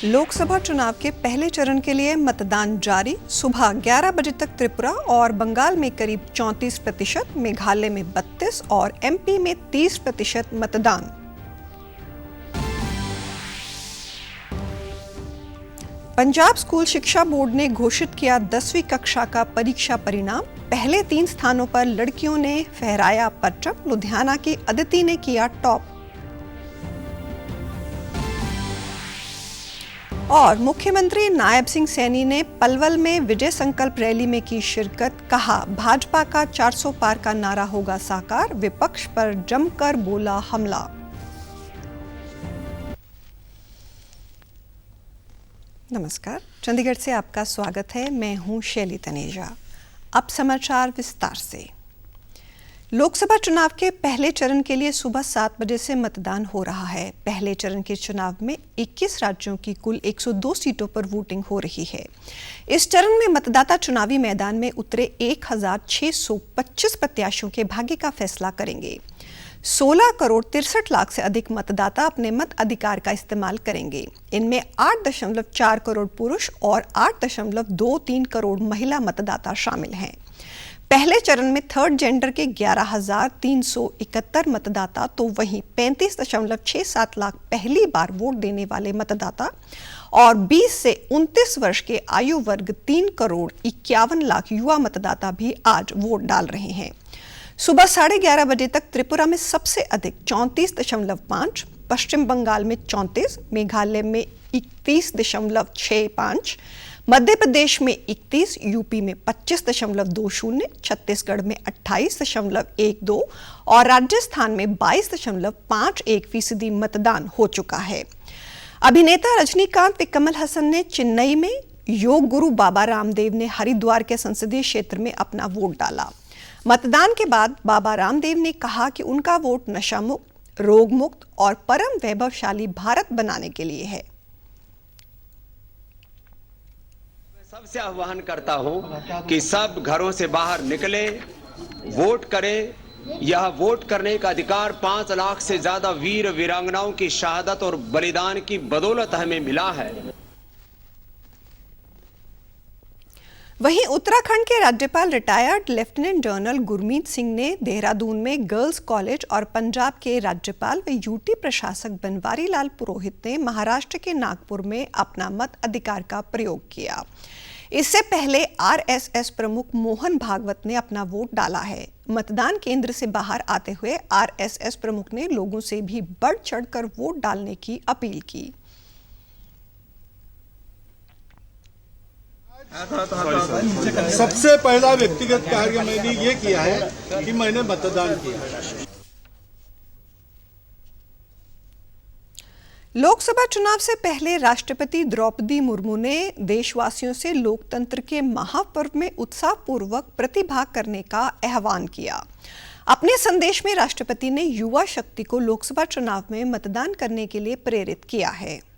लोकसभा चुनाव के पहले चरण के लिए मतदान जारी। सुबह 11 बजे तक त्रिपुरा और बंगाल में करीब 34%, मेघालय में 32% और एमपी में 30% मतदान। पंजाब स्कूल शिक्षा बोर्ड ने घोषित किया 10वीं कक्षा का परीक्षा परिणाम। पहले 3 स्थानों पर लड़कियों ने फहराया परचम। लुधियाना की अदिति ने किया टॉप। और मुख्यमंत्री नायब सिंह सैनी ने पलवल में विजय संकल्प रैली में की शिरकत। कहा, भाजपा का 400 पार का नारा होगा साकार। विपक्ष पर जमकर बोला हमला। नमस्कार, चंडीगढ़ से आपका स्वागत है। मैं हूं शैली तनेजा। अब समाचार विस्तार से। लोकसभा चुनाव के पहले चरण के लिए सुबह 7 बजे से मतदान हो रहा है। पहले चरण के चुनाव में 21 राज्यों की कुल 102 सीटों पर वोटिंग हो रही है। इस चरण में मतदाता चुनावी मैदान में उतरे 1625 प्रत्याशियों के भाग्य का फैसला करेंगे। 16 करोड़ 63 लाख से अधिक मतदाता अपने मत अधिकार का इस्तेमाल करेंगे। इनमें 8.4 करोड़ पुरुष और 8.23 करोड़ महिला मतदाता शामिल हैं। पहले चरण में थर्ड जेंडर के 11,371 मतदाता, तो वहीं 35.67 लाख पहली बार वोट देने वाले मतदाता और 20 से 29 वर्ष के आयु वर्ग 3 करोड़ 51 लाख युवा मतदाता भी आज वोट डाल रहे हैं। सुबह 11:30 बजे तक त्रिपुरा में सबसे अधिक 34.5, पश्चिम बंगाल में 34, मेघालय में 31.65, मध्य प्रदेश में 31, यूपी में 25.20, छत्तीसगढ़ में 28.12 और राजस्थान में 22.51% मतदान हो चुका है। अभिनेता रजनीकांत व कमल हसन ने चेन्नई में, योग गुरु बाबा रामदेव ने हरिद्वार के संसदीय क्षेत्र में अपना वोट डाला। मतदान के बाद बाबा रामदेव ने कहा कि उनका वोट नशा मुक्त, रोग मुक्त और परम वैभवशाली भारत बनाने के लिए है। सबसे आह्वान करता हूं कि सब घरों से बाहर निकले, वोट करें। यह वोट करने का अधिकार 5 लाख से ज्यादा वीर वीरांगनाओं की शहादत और बलिदान की बदौलत हमें मिला है। वहीं उत्तराखंड के राज्यपाल retired lieutenant general Gurmeet Singh ने देहरादून में गर्ल्स कॉलेज और पंजाब के राज्यपाल व यूटी प्रशासक बनवारी लाल पुरोहित ने महाराष्ट्र के नागपुर में अपना मत अधिकार का प्रयोग किया। इससे पहले आरएसएस प्रमुख मोहन भागवत ने अपना वोट डाला है। मतदान केंद्र से बाहर आते हुए आरएसएस प्रमुख ने लोगों से भी बढ़ चढ़कर वोट डालने की अपील की। सबसे पहला व्यक्तिगत कार्य मैंने ये किया है कि मैंने मतदान किया। लोकसभा चुनाव से पहले राष्ट्रपति द्रौपदी मुर्मू ने देशवासियों से लोकतंत्र के महापर्व में उत्साहपूर्वक प्रतिभाग करने का आह्वान किया। अपने संदेश में राष्ट्रपति ने युवा शक्ति को लोकसभा चुनाव में मतदान करने के लिए प्रेरित किया है।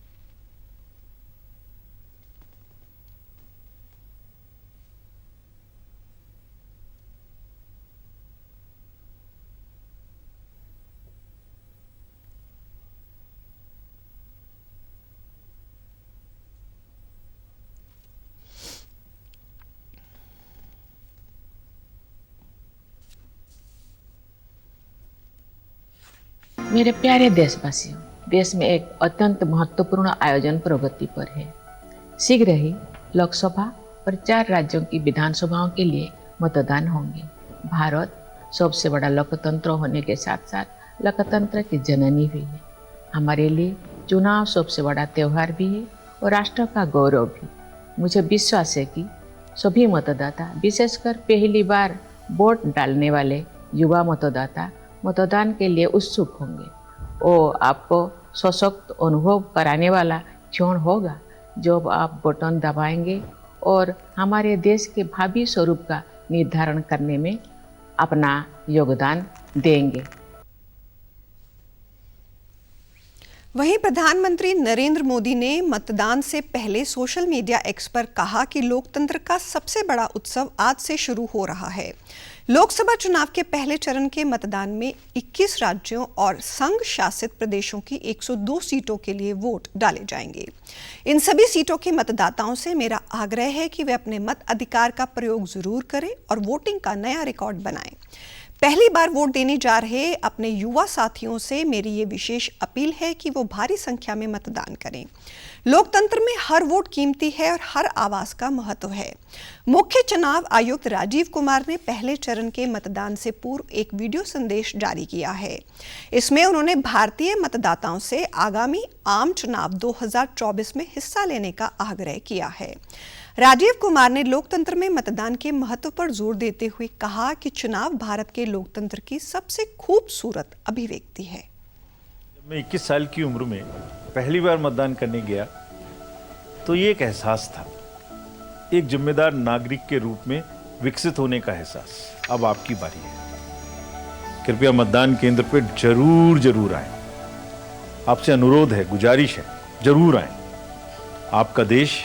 मेरे प्यारे देशवासियों, देश में एक अत्यंत महत्वपूर्ण आयोजन प्रगति पर है। शीघ्र ही लोकसभा और 4 राज्यों की विधानसभाओं के लिए मतदान होंगे। भारत सबसे बड़ा लोकतंत्र होने के साथ साथ लोकतंत्र की जननी भी है। हमारे लिए चुनाव सबसे बड़ा त्यौहार भी है और राष्ट्र का गौरव भी। मुझे विश्वास है कि सभी मतदाता, विशेषकर पहली बार वोट डालने वाले युवा मतदाता मतदान के लिए उत्सुक होंगे। वो आपको सशक्त अनुभव कराने वाला क्षण होगा जब आप बटन दबाएंगे और हमारे देश के भावी स्वरूप का निर्धारण करने में अपना योगदान देंगे। वहीं प्रधानमंत्री नरेंद्र मोदी ने मतदान से पहले सोशल मीडिया एक्स पर कहा कि लोकतंत्र का सबसे बड़ा उत्सव आज से शुरू हो रहा है। लोकसभा चुनाव के पहले चरण के मतदान में 21 राज्यों और संघ शासित प्रदेशों की 102 सीटों के लिए वोट डाले जाएंगे। इन सभी सीटों के मतदाताओं से मेरा आग्रह है कि वे अपने मत अधिकार का प्रयोग जरूर करें और वोटिंग का नया रिकॉर्ड बनाएं। पहली बार वोट देने जा रहे अपने युवा साथियों से मेरी ये विशेष अपील है कि वो भारी संख्या में मतदान करें। लोकतंत्र में हर वोट कीमती है और हर आवाज का महत्व है। मुख्य चुनाव आयुक्त राजीव कुमार ने पहले चरण के मतदान से पूर्व एक वीडियो संदेश जारी किया है। इसमें उन्होंने भारतीय मतदाताओं से आगामी आम चुनाव 2024 में हिस्सा लेने का आग्रह किया है। राजीव कुमार ने लोकतंत्र में मतदान के महत्व पर जोर देते हुए कहा कि चुनाव भारत के लोकतंत्र की सबसे खूबसूरत अभिव्यक्ति है। जब मैं 21 साल की उम्र में पहली बार मतदान करने गया तो ये एक एहसास था, एक जिम्मेदार नागरिक के रूप में विकसित होने का एहसास। अब आपकी बारी है। कृपया मतदान केंद्र पर जरूर आएं। आपसे अनुरोध है, गुजारिश है, जरूर आएं। आपका देश,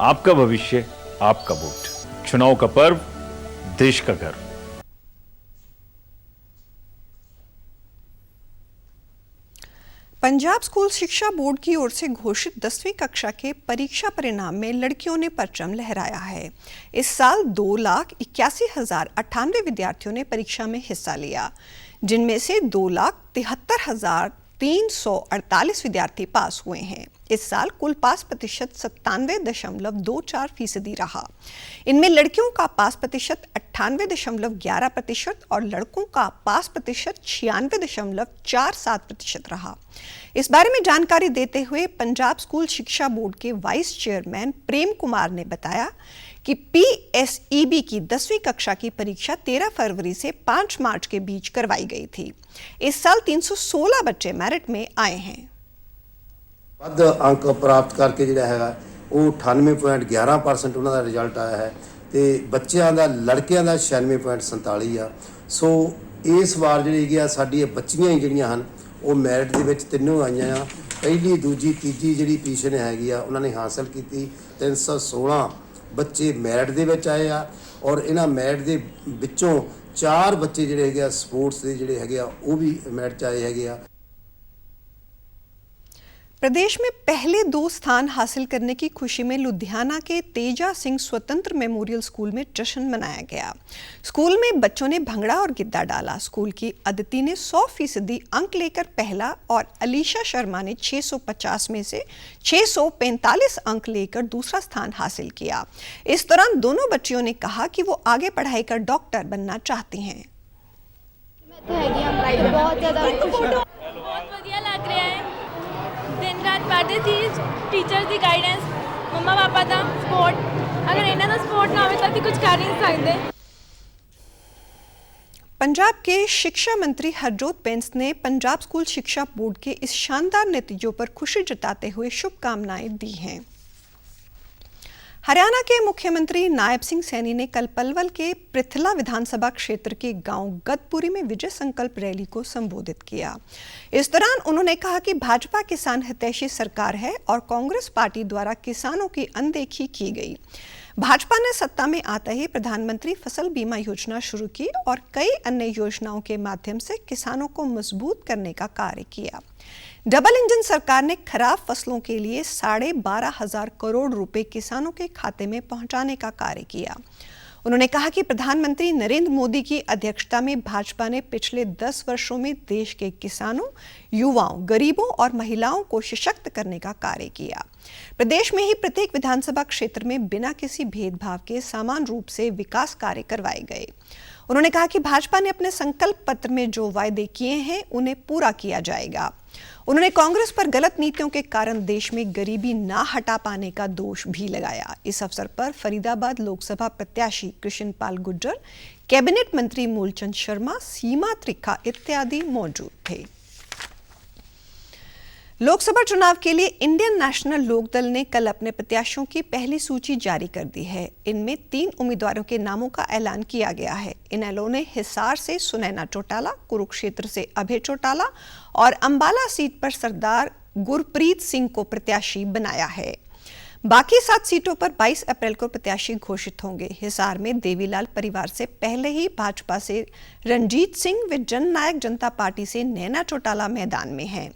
आपका भविष्य, आपका वोट। चुनाव का पर्व, देश का गर्व। पंजाब स्कूल शिक्षा बोर्ड की ओर से घोषित 10वीं कक्षा के परीक्षा परिणाम में लड़कियों ने परचम लहराया है। इस साल 2,81,098 विद्यार्थियों ने परीक्षा में हिस्सा लिया, जिनमें से 2,73,348 विद्यार्थी पास हुए हैं। इस साल कुल पास प्रतिशत 97.24% रहा। इनमें लड़कियों का पास प्रतिशत 98.11% और लड़कों का पास प्रतिशत 96.47% रहा। इस बारे में जानकारी देते हुए पंजाब स्कूल शिक्षा बोर्ड के वाइस चेयरमैन प्रेम कुमार ने बताया कि PSEB की 10वीं कक्षा की परीक्षा 13 फरवरी से 5 मार्च के बीच करवाई गई थी। इस साल 316 बच्चे मेरिट में आए हैं। ਵੱਧ ਅੰਕ ਪ੍ਰਾਪਤ ਕਰਕੇ ਜਿਹੜਾ ਹੈਗਾ ਉਹ 98.11% ਉਹਨਾਂ ਦਾ ਰਿਜ਼ਲਟ ਆਇਆ ਹੈ ਤੇ ਬੱਚਿਆਂ ਦਾ ਲੜਕਿਆਂ ਦਾ 96.47 ਆ। ਸੋ ਇਸ ਵਾਰ ਜਿਹੜੀ ਹੈਗੀ ਆ ਸਾਡੀ ਇਹ ਬੱਚੀਆਂ ਹੀ ਜਿਹੜੀਆਂ ਹਨ ਉਹ ਮੈਰਿਟ ਦੇ ਵਿੱਚ ਤਿੰਨੋਂ ਆਈਆਂ ਆ। ਪਹਿਲੀ, ਦੂਜੀ, ਤੀਜੀ ਜਿਹੜੀ ਪੋਜੀਸ਼ਨ ਹੈਗੀ ਆ ਉਹਨਾਂ ਨੇ ਹਾਸਲ ਕੀਤੀ। 316 ਬੱਚੇ ਮੈਰਿਟ ਦੇ ਵਿੱਚ ਆਏ ਆ ਔਰ ਇਹਨਾਂ ਮੈਰਿਟ ਦੇ ਵਿੱਚੋਂ 4 ਬੱਚੇ ਜਿਹੜੇ ਹੈਗੇ ਆ ਸਪੋਰਟਸ ਦੇ ਜਿਹੜੇ ਹੈਗੇ ਆ ਉਹ ਵੀ ਮੈਰਿਟ 'ਚ ਆਏ ਹੈਗੇ ਆ। प्रदेश में पहले 2 स्थान हासिल करने की खुशी में लुधियाना के तेजा सिंह स्वतंत्र मेमोरियल स्कूल में जश्न मनाया गया। स्कूल में बच्चों ने भंगड़ा और गिद्दा डाला। स्कूल की अदिति ने 100% अंक लेकर पहला और अलीशा शर्मा ने 650 में से 645 अंक लेकर दूसरा स्थान हासिल किया। इस दौरान दोनों बच्चियों ने कहा कि वो आगे पढ़ाई कर डॉक्टर बनना चाहती हैं। बहुत बढ़िया लग रहा है। दिन रात पढ़ते थी, टीचर की गाइडेंस, मम्मा पापा का सपोर्ट। अगर इन्हों का सपोर्ट ना हो तो कुछ कर नहीं सकते। पंजाब के शिक्षा मंत्री हरजोत बैंस ने पंजाब स्कूल शिक्षा बोर्ड के इस शानदार नतीजों पर खुशी जताते हुए शुभकामनाएं दी हैं। हरियाणा के मुख्यमंत्री नायब सिंह सैनी ने कल पलवल के पृथला विधानसभा क्षेत्र के गांव गदपुरी में विजय संकल्प रैली को संबोधित किया। इस दौरान उन्होंने कहा कि भाजपा किसान हितैषी सरकार है और कांग्रेस पार्टी द्वारा किसानों की अनदेखी की गई। भाजपा ने सत्ता में आते ही प्रधानमंत्री फसल बीमा योजना शुरू की और कई अन्य योजनाओं के माध्यम से किसानों को मजबूत करने का कार्य किया। डबल इंजन सरकार ने खराब फसलों के लिए 12,500 करोड़ रुपए किसानों के खाते में पहुंचाने का कार्य किया। उन्होंने कहा कि प्रधानमंत्री नरेंद्र मोदी की अध्यक्षता में भाजपा ने पिछले 10 वर्षों में देश के किसानों, युवाओं, गरीबों और महिलाओं को सशक्त करने का कार्य किया। प्रदेश में ही प्रत्येक विधानसभा क्षेत्र में बिना किसी भेदभाव के समान रूप से विकास कार्य करवाए गए। उन्होंने कहा कि भाजपा ने अपने संकल्प पत्र में जो वायदे किए हैं उन्हें पूरा किया जाएगा। उन्होंने कांग्रेस पर गलत नीतियों के कारण देश में गरीबी ना हटा पाने का दोष भी लगाया। इस अवसर पर फरीदाबाद लोकसभा प्रत्याशी कृष्णपाल गुर्जर, कैबिनेट मंत्री मूलचंद शर्मा, सीमा त्रिखा इत्यादि मौजूद थे। लोकसभा चुनाव के लिए इंडियन नेशनल लोकदल ने कल अपने प्रत्याशियों की पहली सूची जारी कर दी है। इनमें 3 उम्मीदवारों के नामों का ऐलान किया गया है। इनेलो ने हिसार से सुनैना चौटाला, कुरुक्षेत्र से अभय चौटाला और अंबाला सीट पर सरदार गुरप्रीत सिंह को प्रत्याशी बनाया है। बाकी 7 सीटों पर 22 अप्रैल को प्रत्याशी घोषित होंगे। हिसार में देवीलाल परिवार से पहले ही भाजपा से रणजीत सिंह व जननायक जनता पार्टी से नैना चौटाला मैदान में हैं।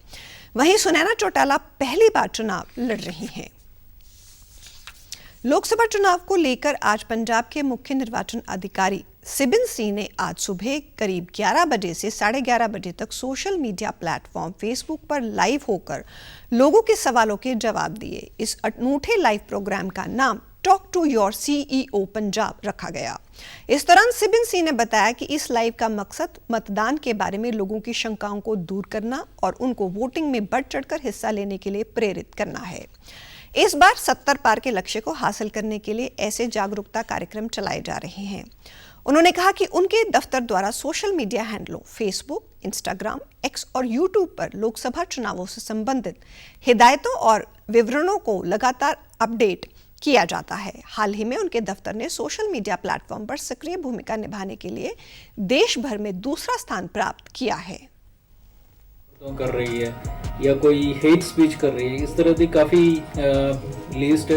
वहीं सुनैना चौटाला पहली बार चुनाव लड़ रही हैं। लोकसभा चुनाव को लेकर आज पंजाब के मुख्य निर्वाचन अधिकारी सिबिन सिंह ने आज सुबह करीब 11 बजे से 11:30 बजे तक सोशल मीडिया प्लेटफॉर्म फेसबुक पर लाइव होकर लोगों के सवालों के जवाब दिए। इस अनूठे लाइव प्रोग्राम का नाम talk to your CEO Punjab रखा गया। इस दौरान सिबिन सिंह ने बताया कि इस लाइव का मकसद मतदान के बारे में लोगों की शंकाओं को दूर करना और उनको वोटिंग में बढ़ चढ़कर हिस्सा लेने के लिए प्रेरित करना है। इस बार 70 पार के लक्ष्य को हासिल करने के लिए ऐसे जागरूकता कार्यक्रम चलाए जा रहे हैं। उन्होंने कहा कि उनके दफ्तर द्वारा सोशल मीडिया हैंडलों फेसबुक, इंस्टाग्राम, एक्स और यूट्यूब पर लोकसभा चुनावों से संबंधित हिदायतों और विवरणों को लगातार अपडेट किया जाता है। हाल ही में उनके दफ्तर ने सोशल मीडिया प्लेटफॉर्म पर सक्रिय भूमिका निभाने के लिए देश भर में दूसरा स्थान प्राप्त किया है। कर रही है या कोई हेट स्पीच कर रही है, इस तरह की काफ़ी लिस्ट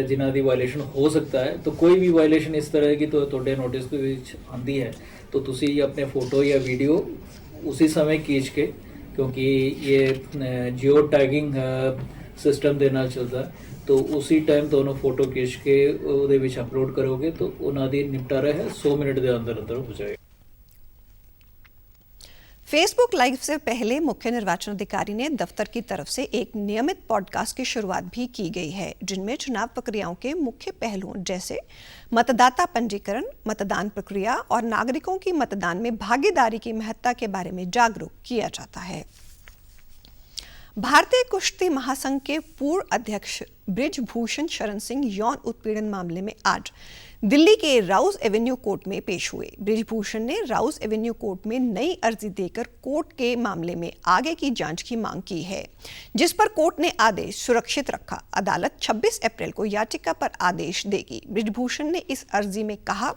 जिन्हों की वायलेशन हो सकता है। तो कोई भी वायलेशन इस तरह की तो थोड़े नोटिस के विच आती है तो तुसी अपने फोटो या वीडियो उसी समय खींच के, क्योंकि ये जियो टैगिंग सिस्टम के नाल चलता है, तो उसी टाइम दोनों फोटो खींच के उहदे विच अपलोड करोगे तो उन्हों की निपटारा है 100 मिनट के अंदर अंदर हो जाएगा। फेसबुक लाइव से पहले मुख्य निर्वाचन अधिकारी ने दफ्तर की तरफ से एक नियमित पॉडकास्ट की शुरुआत भी की गई है, जिनमें चुनाव प्रक्रियाओं के मुख्य पहलुओं जैसे मतदाता पंजीकरण, मतदान प्रक्रिया और नागरिकों की मतदान में भागीदारी की महत्ता के बारे में जागरूक किया जाता है। भारतीय कुश्ती महासंघ के पूर्व अध्यक्ष बृजभूषण शरण सिंह यौन उत्पीड़न मामले में आज दिल्ली के राउज एवेन्यू कोर्ट में पेश हुए। बृजभूषण ने राउज एवेन्यू कोर्ट में नई अर्जी देकर कोर्ट के मामले में आगे की जांच की मांग की है, जिस पर कोर्ट ने आदेश सुरक्षित रखा। अदालत 26 अप्रैल को याचिका पर आदेश देगी। बृजभूषण ने इस अर्जी में कहा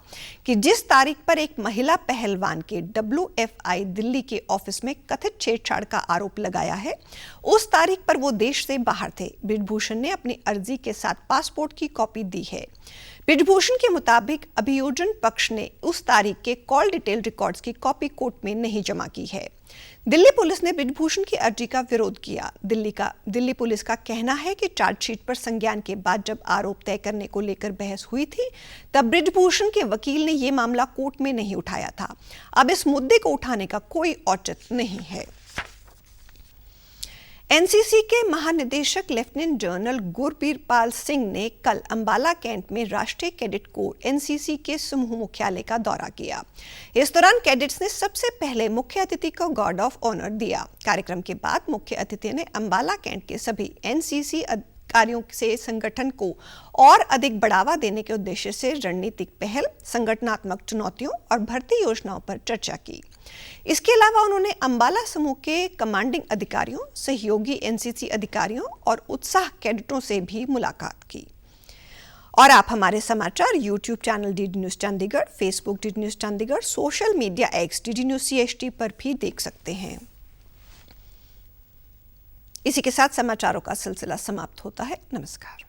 कि जिस तारीख पर एक महिला पहलवान के WFI दिल्ली के ऑफिस में कथित छेड़छाड़ का आरोप लगाया है, उस तारीख पर वो देश से बाहर थे। बृजभूषण ने अपनी अर्जी के साथ पासपोर्ट की कॉपी दी है। बृजभूषण के मुताबिक अभियोजन पक्ष ने उस तारीख के कॉल डिटेल रिकॉर्ड्स की कॉपी कोर्ट में नहीं जमा की है। दिल्ली पुलिस ने बृजभूषण की अर्जी का विरोध किया। दिल्ली पुलिस का कहना है कि चार्जशीट पर संज्ञान के बाद जब आरोप तय करने को लेकर बहस हुई थी, तब बृजभूषण के वकील ने यह मामला कोर्ट में नहीं उठाया था। अब इस मुद्दे को उठाने का कोई औचित्य नहीं है। एनसीसी के महानिदेशक लेफ्टिनेंट जनरल गुरबीरपाल सिंह ने कल अंबाला कैंट में राष्ट्रीय कैडेट कोर एनसीसी के समूह मुख्यालय का दौरा किया। इस दौरान कैडेट्स ने सबसे पहले मुख्य अतिथि को गार्ड ऑफ ऑनर दिया। कार्यक्रम के बाद मुख्य अतिथि ने अंबाला कैंट के सभी एनसीसी कार्यों से संगठन को और अधिक बढ़ावा देने के उद्देश्य से रणनीतिक पहल, संगठनात्मक चुनौतियों और भर्ती योजनाओं पर चर्चा की। इसके अलावा उन्होंने अंबाला समूह के कमांडिंग अधिकारियों, सहयोगी एनसीसी अधिकारियों और उत्साह कैडेटों से भी मुलाकात की। और आप हमारे समाचार YouTube channel DD news Chandigarh, Facebook DD news Chandigarh, social media X DD news CHT पर भी देख सकते हैं। इसी के साथ समाचारों का सिलसिला समाप्त होता है। नमस्कार।